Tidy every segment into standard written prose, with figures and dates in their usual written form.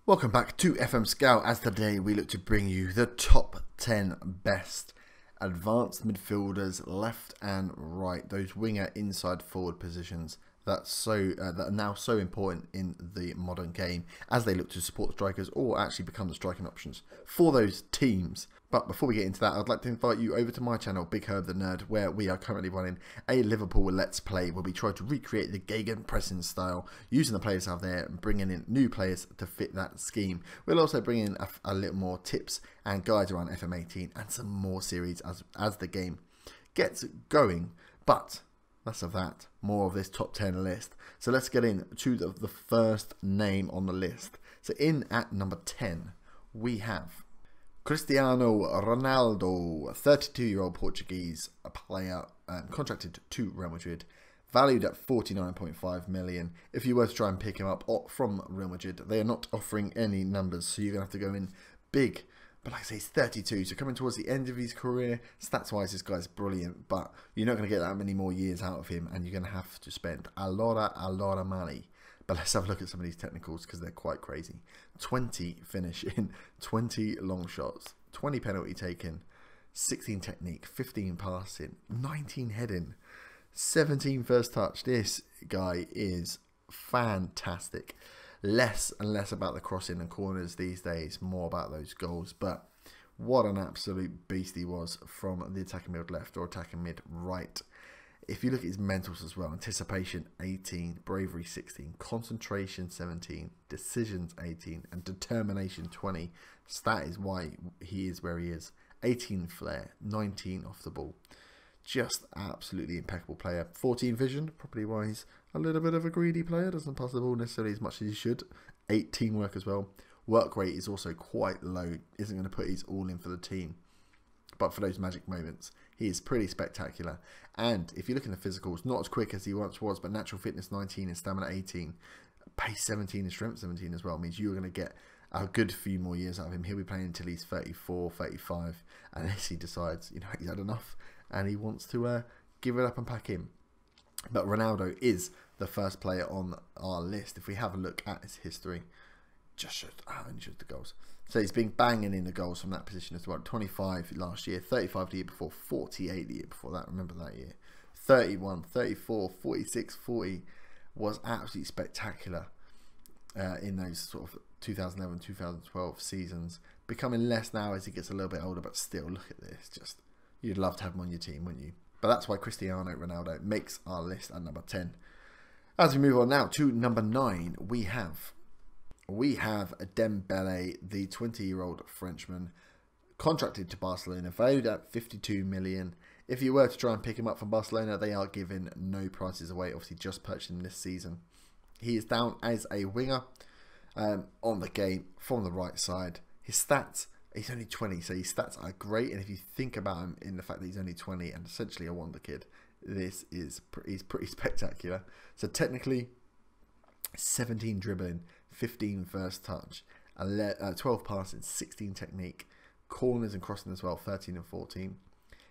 Welcome back to FM Scout, as today we look to bring you the top 10 best advanced midfielders left and right, those winger inside forward positions that are now so important in the modern game as they look to support strikers or actually become the striking options for those teams. But before we get into that, I'd like to invite you over to my channel, Big Herb the Nerd, where we are currently running a Liverpool Let's Play where we try to recreate the Gegen pressing style using the players out there and bringing in new players to fit that scheme. We'll also bring in a little more tips and guides around FM18 and some more series as the game gets going. But less of that, more of this top 10 list. So let's get into the first name on the list. So in at number 10, we have Cristiano Ronaldo, 32-year-old Portuguese player, contracted to Real Madrid, valued at 49.5 million. If you were to try and pick him up from Real Madrid, they are not offering any numbers, so you're going to have to go in big. But like I say, he's 32, so coming towards the end of his career, stats-wise, this guy's brilliant, but you're not going to get that many more years out of him, and you're going to have to spend a lot of money. But let's have a look at some of these technicals because they're quite crazy. 20 finishing, 20 long shots, 20 penalty taken, 16 technique, 15 passing, 19 heading, 17 first touch. This guy is fantastic. Less and less about the crossing and corners these days, more about those goals. But what an absolute beast he was from the attacking mid left or attacking mid right. If you look at his mentals as well, anticipation 18, bravery 16, concentration 17, decisions 18, and determination 20. So that is why he is where he is. 18 flair, 19 off the ball. Just absolutely impeccable player. 14 vision, property wise, a little bit of a greedy player, doesn't pass the ball necessarily as much as he should. 8 teamwork as well. Work rate is also quite low, isn't going to put his all in for the team. But for those magic moments, he is pretty spectacular. And if you look in the physicals, not as quick as he once was, but natural fitness 19 and stamina 18, pace 17 and strength 17 as well, means you're going to get a good few more years out of him. He'll be playing until he's 34, 35, unless he decides, you know, he's had enough and he wants to give it up and pack in. But Ronaldo is the first player on our list. If we have a look at his history, just shows the goals. So he's been banging in the goals from that position as well. 25 last year, 35 the year before, 48 the year before that. Remember that year. 31, 34, 46, 40 was absolutely spectacular in those sort of 2011, 2012 seasons. Becoming less now as he gets a little bit older, but still, look at this. Just, you'd love to have him on your team, wouldn't you? But that's why Cristiano Ronaldo makes our list at number 10. As we move on now to number 9, we have Dembele, the 20-year-old Frenchman, contracted to Barcelona, valued at 52 million. If you were to try and pick him up from Barcelona, they are giving no prices away. Obviously, just purchased him this season. He is down as a winger on the game from the right side. His stats, he's only 20, so his stats are great. And if you think about him in the fact that he's only 20 and essentially a wonder kid, he's pretty spectacular. So technically, 17 dribbling, 15 first touch, 12 passing, 16 technique, corners and crossing as well, 13 and 14,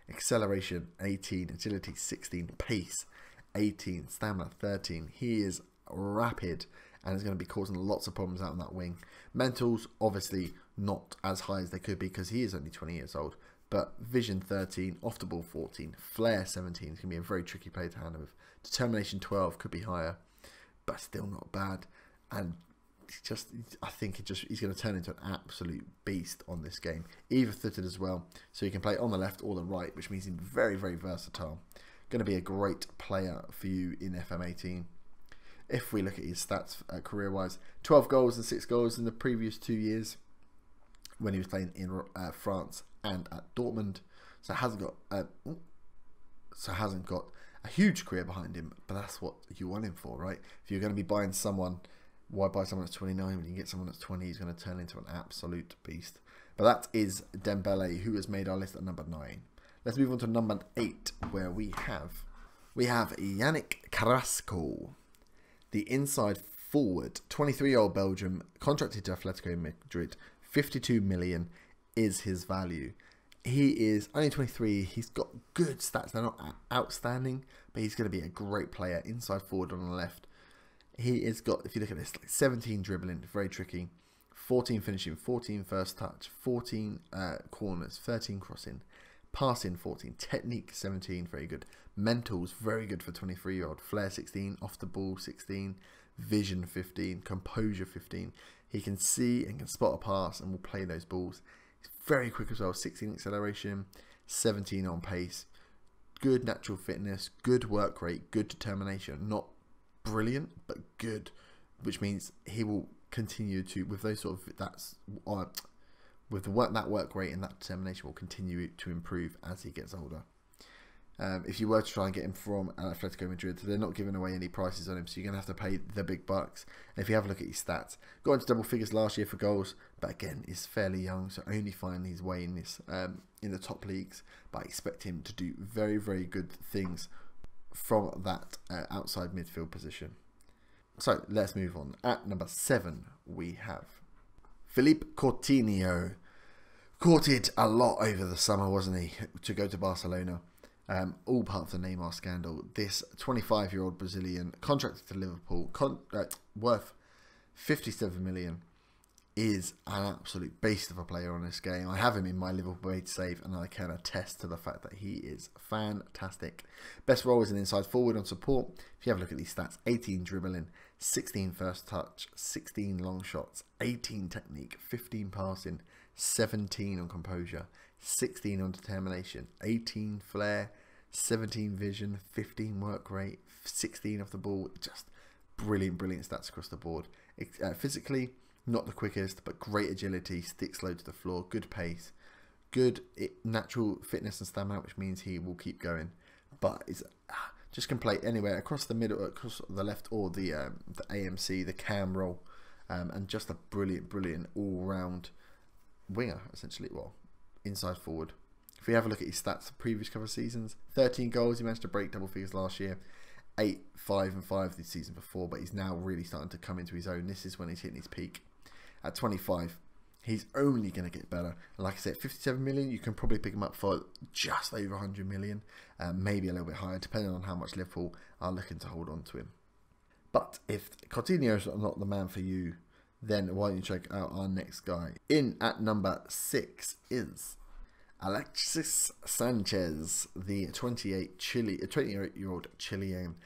acceleration 18, agility 16, pace 18, stamina 13. He is rapid and is going to be causing lots of problems out on that wing. Mentals obviously not as high as they could be because he is only 20 years old, but vision 13, off the ball 14, flair 17 is going to be a very tricky player to handle with. Determination 12 could be higher, but still not bad. And I think he's going to turn into an absolute beast on this game. Either footed as well, so he can play on the left or the right, which means he's very, very versatile. Going to be a great player for you in FM18. If we look at his stats career-wise, 12 goals and 6 goals in the previous 2 years when he was playing in France and at Dortmund. So hasn't got a huge career behind him, but that's what you want him for, right? If you're going to be buying someone, why buy someone that's 29 when you can get someone that's 20? He's going to turn into an absolute beast. But that is Dembele, who has made our list at number 9. Let's move on to number 8, where we have Yannick Carrasco, the inside forward, 23-year-old Belgium, contracted to Atletico Madrid. 52 million is his value. He is only 23. He's got good stats. They're not outstanding, but he's going to be a great player. Inside forward on the left. He has got, if you look at this, like 17 dribbling, very tricky. 14 finishing, 14 first touch, 14 corners, 13 crossing, passing 14, technique 17, very good. Mentals, very good for 23-year-old. Flair 16, off the ball 16, vision 15, composure 15. He can see and can spot a pass and will play those balls. He's very quick as well, 16 acceleration, 17 on pace. Good natural fitness, good work rate, good determination. Not brilliant, but good, which means he will continue to, with those sort of, with the work rate and that determination will continue to improve as he gets older. If you were to try and get him from Atletico Madrid, they're not giving away any prices on him, so you're going to have to pay the big bucks. And if you have a look at his stats, got into double figures last year for goals, but again, is fairly young, so only finding his way in this in the top leagues. But I expect him to do very, very good things from that outside midfield position. So let's move on. At number 7, we have Philippe Coutinho. Courted a lot over the summer, wasn't he, to go to Barcelona. All part of the Neymar scandal. This 25-year-old Brazilian, contracted to Liverpool, worth 57 million, is an absolute beast of a player on this game. I have him in my Liverpool way to save, and I can attest to the fact that he is fantastic. Best role is an inside forward on support. If you have a look at these stats, 18 dribbling, 16 first touch, 16 long shots, 18 technique, 15 passing, 17 on composure, 16 on determination, 18 flair, 17 vision, 15 work rate, 16 off the ball. Just brilliant stats across the board. Physically, not the quickest, but great agility, sticks low to the floor, good pace, good natural fitness and stamina, which means he will keep going. But it's just can play anywhere across the middle, across the left, or the AMC, the cam role, and just a brilliant all-round winger, essentially. Well, inside forward. If we have a look at his stats, the previous couple of seasons, 13 goals. He managed to break double figures last year. 8, 5 and 5 the season before, but he's now really starting to come into his own. This is when he's hitting his peak. At 25, he's only going to get better. And like I said, 57 million, you can probably pick him up for just over 100 million, maybe a little bit higher, depending on how much Liverpool are looking to hold on to him. But if Coutinho is not the man for you, then why don't you check out our next guy? In at number 6 is Alexis Sanchez, the 28-year-old Chilean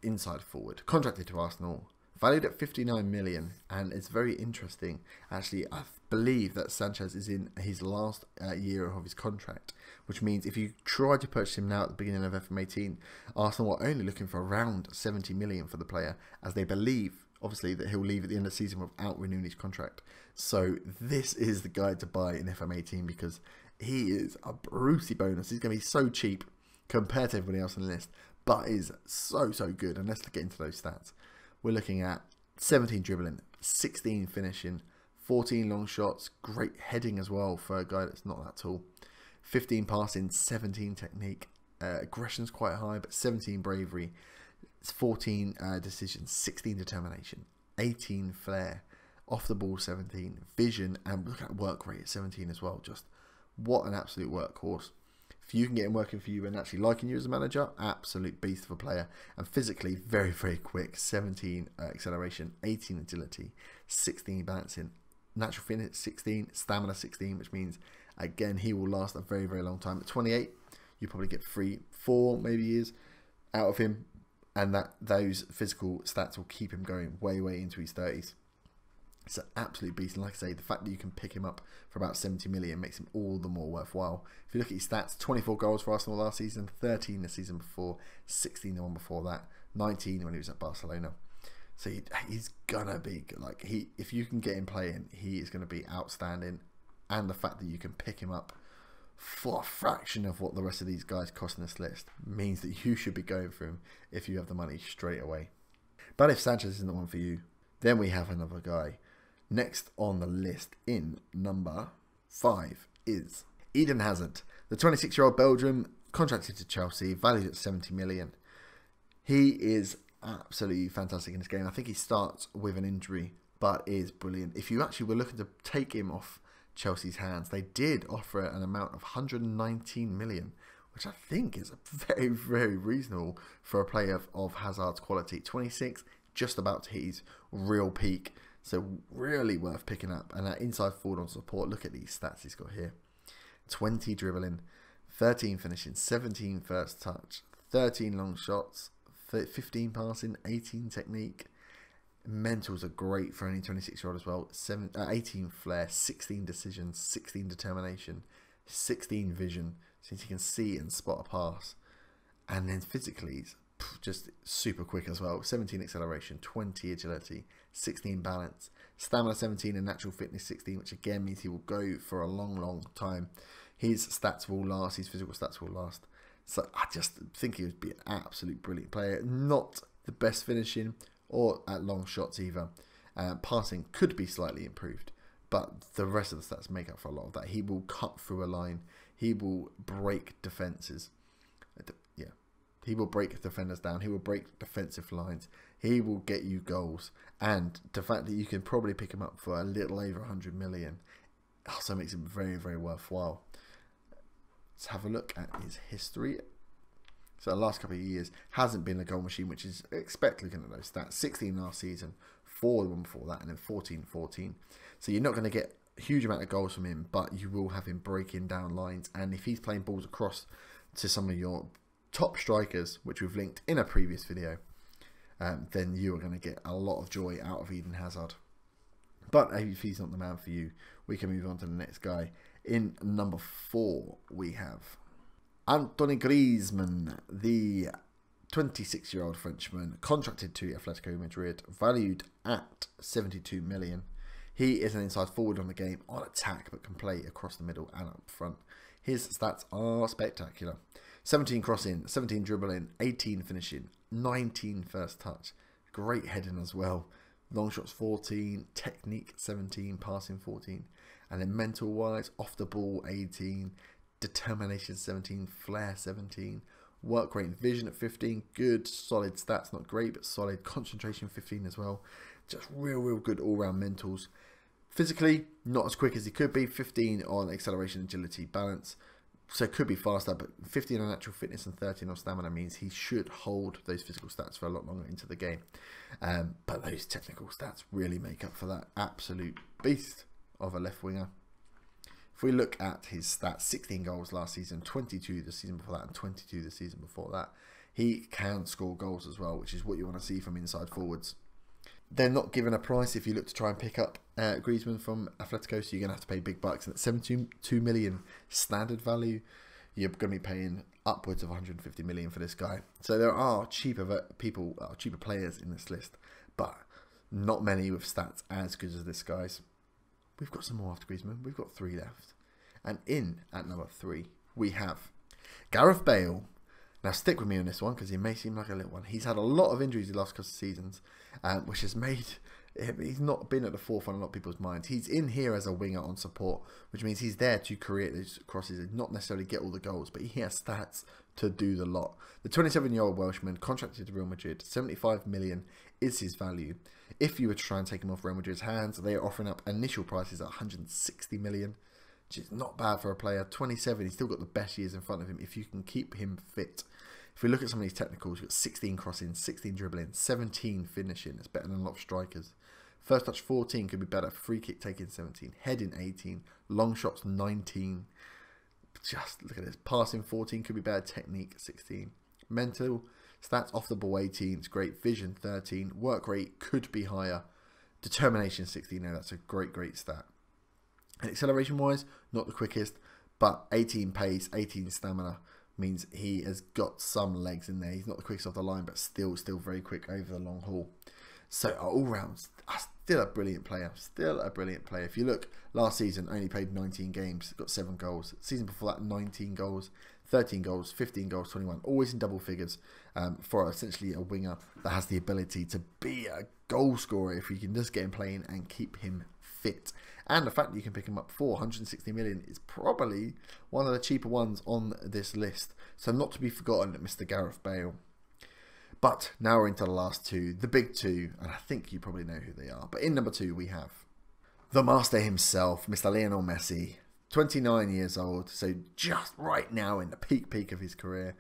inside forward, contracted to Arsenal, valued at 59 million, and it's very interesting. Actually, I believe that Sanchez is in his last year of his contract, which means if you try to purchase him now at the beginning of FM18, Arsenal are only looking for around 70 million for the player, as they believe, obviously, that he'll leave at the end of the season without renewing his contract. So this is the guy to buy in FM18 because he is a Brucey bonus. He's going to be so cheap compared to everybody else on the list, but is so good. And let's get into those stats. We're looking at 17 dribbling, 16 finishing, 14 long shots, great heading as well for a guy that's not that tall, 15 passing, 17 technique, aggression's quite high, but 17 bravery, 14 decisions, 16 determination, 18 flair, off the ball 17, vision, and look at work rate at 17 as well. Just what an absolute workhorse. If you can get him working for you and actually liking you as a manager, absolute beast of a player. And physically, very quick. 17 acceleration, 18 agility, 16 balancing, natural fitness 16, stamina 16, which means, again, he will last a very long time. At 28, you probably get 3, 4 maybe years out of him. And those physical stats will keep him going way into his 30s. It's an absolute beast, and like I say, the fact that you can pick him up for about 70 million makes him all the more worthwhile. If you look at his stats, 24 goals for Arsenal last season, 13 the season before, 16 the one before that, 19 when he was at Barcelona. So he's gonna be like, if you can get him playing, he is gonna be outstanding. And the fact that you can pick him up for a fraction of what the rest of these guys cost in this list means that you should be going for him if you have the money straight away. But if Sanchez isn't the one for you, then we have another guy. Next on the list in number 5 is Eden Hazard, the 26-year-old Belgian, contracted to Chelsea, valued at 70 million. He is absolutely fantastic in this game. I think he starts with an injury, but is brilliant. If you actually were looking to take him off Chelsea's hands, they did offer an amount of 119 million, which I think is very reasonable for a player of Hazard's quality. 26, just about to hit his real peak. So really worth picking up. And that inside forward on support, look at these stats he's got here. 20 dribbling, 13 finishing, 17 first touch, 13 long shots, 15 passing, 18 technique. Mentals are great for only 26-year-old as well. 18 flair, 16 decisions, 16 determination, 16 vision, since he can see and spot a pass. And then physically, he's just super quick as well. 17 acceleration, 20 agility, 16 balance, stamina 17 and natural fitness 16, which again means he will go for a long time. His stats will last, his physical stats will last. So I just think he would be an absolute brilliant player. Not the best finishing or at long shots either. Passing could be slightly improved, but the rest of the stats make up for a lot of that. He will cut through a line. He will break defences. Yeah, he will break defenders down. He will break defensive lines. He will get you goals. And the fact that you can probably pick him up for a little over 100 million also makes him very worthwhile. Let's have a look at his history. So the last couple of years hasn't been a goal machine, which is expect looking at those stats. 16 last season, 4 the one before that, and then 14. So you're not going to get a huge amount of goals from him, but you will have him breaking down lines. And if he's playing balls across to some of your top strikers, which we've linked in a previous video, then you are going to get a lot of joy out of Eden Hazard. But if he's not the man for you, we can move on to the next guy. In number 4, we have Antoine Griezmann, the 26-year-old Frenchman, contracted to Atletico Madrid, valued at 72 million. He is an inside forward on the game, on attack, but can play across the middle and up front. His stats are spectacular. 17 crossing, 17 dribbling, 18 finishing, 19 first touch. Great heading as well. Long shots 14, technique 17, passing 14. And then mental wise, off the ball 18, determination 17, flair 17, work rate and vision at 15. Good, solid stats, not great, but solid. Concentration 15 as well. Just real good all-round mentals. Physically, not as quick as he could be. 15 on acceleration, agility, balance. So it could be faster, but 15 on natural fitness and 13 on stamina means he should hold those physical stats for a lot longer into the game. But those technical stats really make up for that absolute beast of a left winger. If we look at his stats, 16 goals last season, 22 the season before that, and 22 the season before that. He can score goals as well, which is what you want to see from inside forwards. They're not given a price if you look to try and pick up Griezmann from Atletico, so you're going to have to pay big bucks. And at 72 million standard value, you're going to be paying upwards of 150 million for this guy. So there are cheaper players in this list, but not many with stats as good as this guy's. We've got some more after Griezmann. We've got 3 left. And in at number 3, we have Gareth Bale. Now stick with me on this one because he may seem like a little one. He's had a lot of injuries the last couple of seasons, which has made him, he's not been at the forefront of a lot of people's minds. He's in here as a winger on support, which means he's there to create those crosses and not necessarily get all the goals, but he has stats to do the lot. The 27-year-old Welshman contracted to Real Madrid, 75 million is his value. If you were to try and take him off Real Madrid's hands, they are offering up initial prices at 160 million, which is not bad for a player. 27, he's still got the best years in front of him if you can keep him fit. If we look at some of these technicals, you've got 16 crossing, 16 dribbling, 17 finishing. That's better than a lot of strikers. First touch 14 could be better. Free kick taking 17. Heading 18. Long shots 19. Just look at this. Passing 14 could be better. Technique 16. Mental stats off the ball 18. It's great. Vision 13. Work rate could be higher. Determination 16. Now that's a great stat. And acceleration wise, not the quickest, but 18 pace, 18 stamina means he has got some legs in there. He's not the quickest off the line, but still very quick over the long haul. So all rounds, still a brilliant player. Still a brilliant player. If you look, last season only played 19 games, got 7 goals. Season before that, 19 goals, 13 goals, 15 goals, 21. Always in double figures for essentially a winger that has the ability to be a goal scorer if you can just get him playing and keep him fit. And the fact that you can pick him up for 160 million is probably one of the cheaper ones on this list. So not to be forgotten, Mr. Gareth Bale. But now we're into the last 2, the big 2, and I think you probably know who they are. But in number 2, we have the master himself, Mr. Lionel Messi, 29 years old, so just right now in the peak of his career.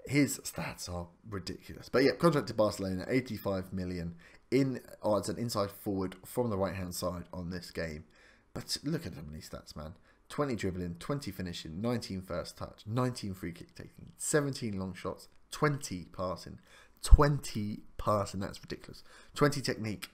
His stats are ridiculous. But yeah, contract to Barcelona, 85 million as an inside forward from the right hand side on this game. But look at some of these stats, man. 20 dribbling, 20 finishing, 19 first touch, 19 free kick taking, 17 long shots, 20 passing, that's ridiculous. 20 technique,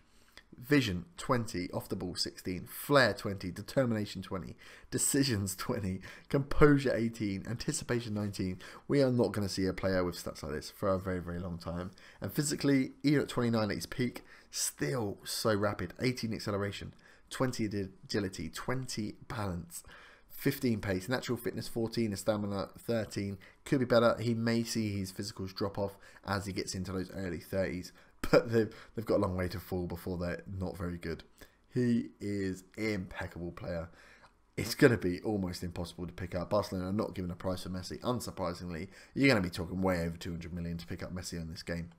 vision 20, off the ball 16, flair 20, determination 20, decisions 20, composure 18, anticipation 19. We are not going to see a player with stats like this for a very, very long time. And physically, even at 29 at his peak, still so rapid. 18 acceleration, 20 agility, 20 balance, 15 pace, natural fitness 14, stamina 13. Could be better. He may see his physicals drop off as he gets into those early 30s, but they've got a long way to fall before they're not very good. He is an impeccable player. It's going to be almost impossible to pick up. Barcelona are not giving a price for Messi. Unsurprisingly, you're going to be talking way over 200 million to pick up Messi on this game.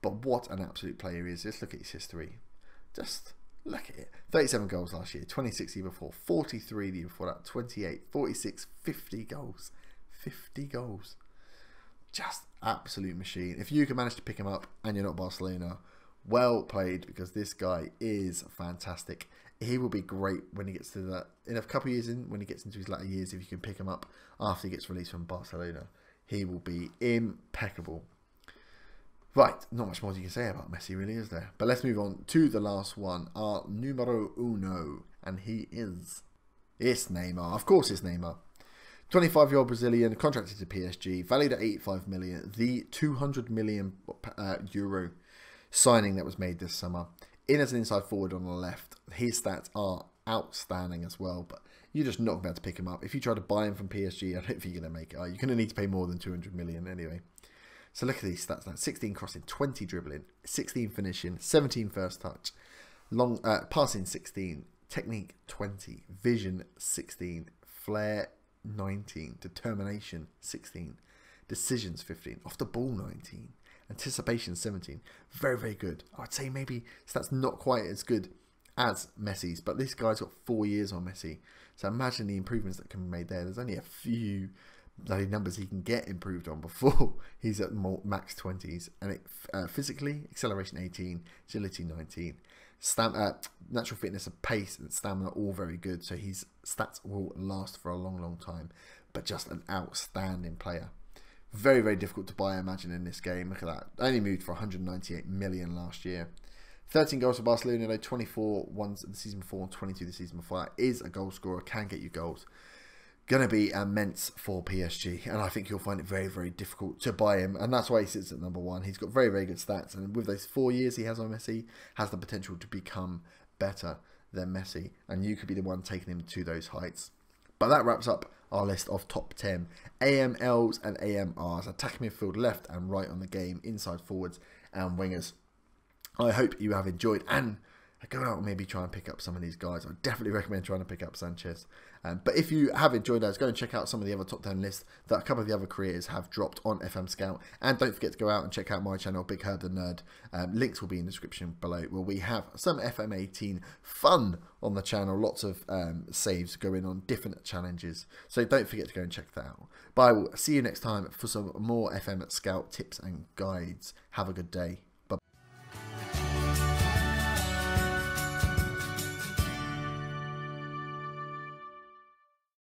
But what an absolute player he is. Let's look at his history. Just look at it. 37 goals last year, 26 the year before, 43 the year before that, 28, 46, 50 goals. 50 goals. Just absolute machine. If you can manage to pick him up and you're not Barcelona, well played, because this guy is fantastic. He will be great when he gets to that, in a couple of years when he gets into his latter years. If you can pick him up after he gets released from Barcelona, he will be impeccable. Right, not much more you can say about Messi, really, is there? But let's move on to the last one, our numero uno, and it's Neymar. Of course it's Neymar. 25-year-old Brazilian, contracted to PSG, valued at 85 million, the 200 million euro signing that was made this summer. In as an inside forward on the left. His stats are outstanding as well, but you're just not going to be able to pick him up. If you try to buy him from PSG, I don't think you're going to make it. You're going to need to pay more than 200 million anyway. So look at these stats now. 16 crossing, 20 dribbling, 16 finishing, 17 first touch, long passing 16, technique 20, vision 16, flair 19, determination 16, decisions 15, off the ball 19, anticipation 17. Very, very good. I'd say maybe stats not quite as good as Messi's, but this guy's got 4 years on Messi. So imagine the improvements that can be made there. There's only a few numbers he can get improved on before he's at max 20s. And physically, acceleration 18, agility 19, natural fitness and pace and stamina all very good. So his stats will last for a long, long time. But just an outstanding player. Very, very difficult to buy, I imagine, in this game. Look at that. Only moved for 198 million last year. 13 goals for Barcelona, though. 24 ones the season before and 22 the season before. That is a goal scorer, can get you goals. Going to be immense for PSG, and I think you'll find it very, very difficult to buy him, and that's why he sits at number one. He's got very, very good stats, and with those 4 years he has on Messi, has the potential to become better than Messi, and you could be the one taking him to those heights. But that wraps up our list of top 10 AMLs and AMRs, attacking midfield left and right on the game, inside forwards and wingers. I hope you have enjoyed, and go out and maybe try and pick up some of these guys. I definitely recommend trying to pick up Sanchez. But if you have enjoyed those, go and check out some of the other top 10 lists that a couple of the other creators have dropped on FM Scout. And don't forget to go out and check out my channel, Big Herb the Nerd. Links will be in the description below, where we have some FM18 fun on the channel. Lots of saves going on, different challenges. So don't forget to go and check that out. But I will see you next time for some more FM Scout tips and guides. Have a good day.